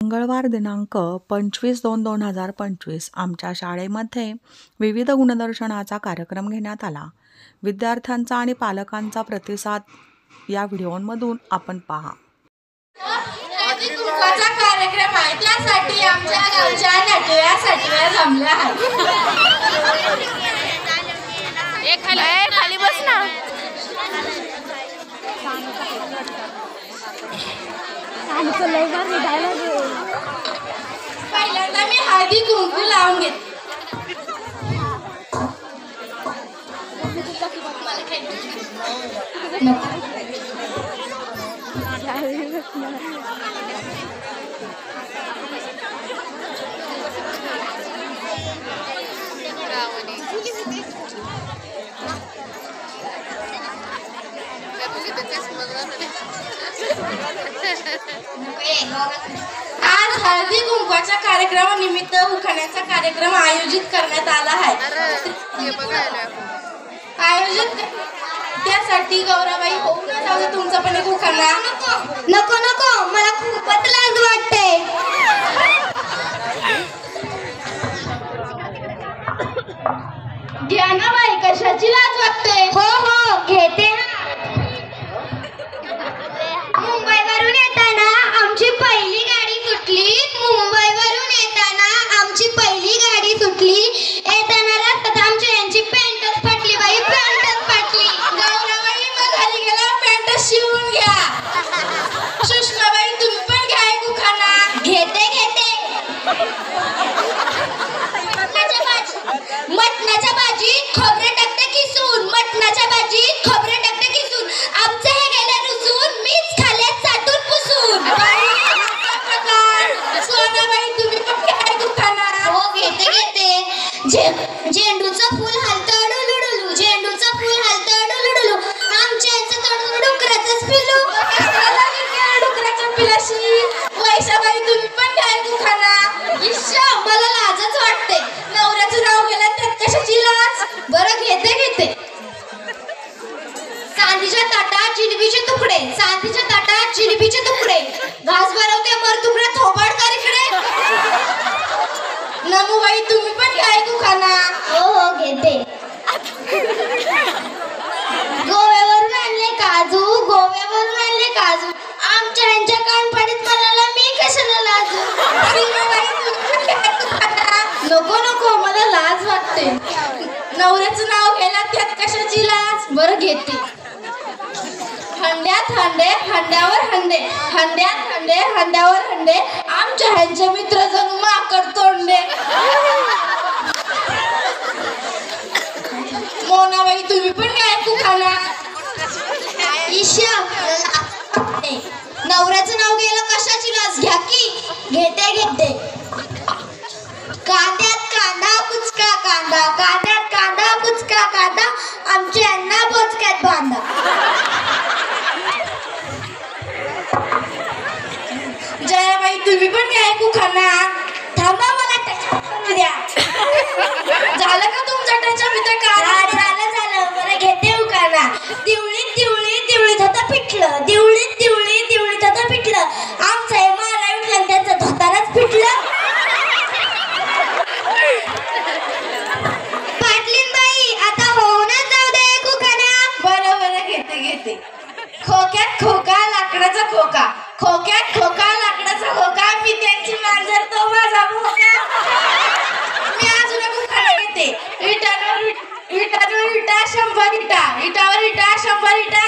मंगळवार दिनांक 25/2/2025 आमच्या शाळेमध्ये विविध गुणदर्शनाचा कार्यक्रम घेण्यात आला. विद्यार्थ्यांचा आणि पालकांचा प्रतिसाद या व्हिडिओमधून आपण पहा. कुंकवाचा कार्यक्रम आहे, त्यासाठी आमच्या गावच्या नटव्या जमल्या आहेत. खाली बस ना. पहिल्यांदा मी हळदी कुंकू लावून घेते. आज हळदी कुंकवाच्या कार्यक्रमानिमित्त उखाण्याचा कार्यक्रम आयोजित करण्यात आला आहे. त्यासाठी गौराबाई होऊ न जाऊ दे तुमचा पण एक उखाणा. नको नको, मला खूपच लाज वाटते. घ्या ना बाई, कशाची लाज वाटते? हो हो घेते. मुंबईवरून येताना आमची पहिली गाडी सुटली. मुंबईवरून येताना आमची पहिली गाडी सुटली. येताना रस्त्यात आमची यांची पॅन्टच फाटली बाई, पॅन्टच फाटली. गौराबाई मग घरी गेला पॅन्ट शिवून घ्या. सुषमाबाई तुम्ही पण घ्या एक उखाणा. घेते घेते. मटणाच्या भाजी खोबरे टाकते किसून. मटणाच्या भाजी खोबरे टाकते किसून. आमचे हे गेले रुसून, मीच खाले चाटून पुसून. सोनाबाई तुम्ही पण घ्या एक उखाणा. हो घेते घेते. झेंडूचं फुल हलतं डुलुडुलू, झेंडूचं फुल हलतं डुलुडुलू. आमच्या याचं तोंड डुकराचंच पिलू. डुकराच्या पिलाशी. वैशाबाई तुम्ही पण घ्या एक उखाणा. इश्शा, मला लाजच वाटते. नवऱ्याचं नाव गेलं त्यात कशाची लाज? बरं घेते घेते. चांदीच्या ताटात जिलेबीचे तुकडे, चांदीच्या ताटात जिलेबीचे तुकडे. घास भरवते मर तुकडे थोबाड कर इकडे. नमुबाई तुम्ही पण घ्या एक उखाणा. हो हो घेते. गोव्यावरून आणले काजू, गोव्यावरून आणले काजू. आमच्या ह्यांच्या कानफडीत म्हणाला मी कशाला लाजू. सीमाबाई तुम्ही पण घ्या एक उखाणा. नको नको, मला लाज वाटते. नवऱ्याचं नाव गेलं त्यात कशाची लाज? बरं घेते. हंड्यात हंडे हंड्यावर हंडे, हंड्यात हंडे हंड्यावर हंडे. आमच्या ह्यांचे मित्र जणू माकड तोंडे. मोनाबाई तुम्ही पण घ्या एक उखाणा. ईशा, नवऱ्याचं नाव गेलं कशाची लाज घ्या की. घेते घेते. कांद्यात कांदा कुचका कांदा, कांद्यात कांदा कुचका कांदा. आमच्या यांना बोचक्यात बांधा. जयाबाई तुम्ही पण घ्या एक उखाणा. थांबा, मला त्याच्यात करू द्या. झालं का तुमच्या त्याच्या मित्र झालं झालं, मला घेते उखाणा. दिवळीत दिवळी दिवळीत होतं पिठलं, दिवळीत दिवळी दिवळीत होतं पिठलं. आमचं हे मारा उठलं आणि त्यांचं धोतारच पिठलं. पाटलीनबाई, आता होऊनच जाऊ दे एक उखाणा. बरं बरं घेते घेते. खोक्यात खोका लाकडाचा खोका, खोक्यात खोका लाकडाचा खोका. मी त्यांची मांजर तो माझा भोका. मी अजून एक उखाणा घेते. विटावर विटा 100 विटा, विटावर विटा 100 विटा.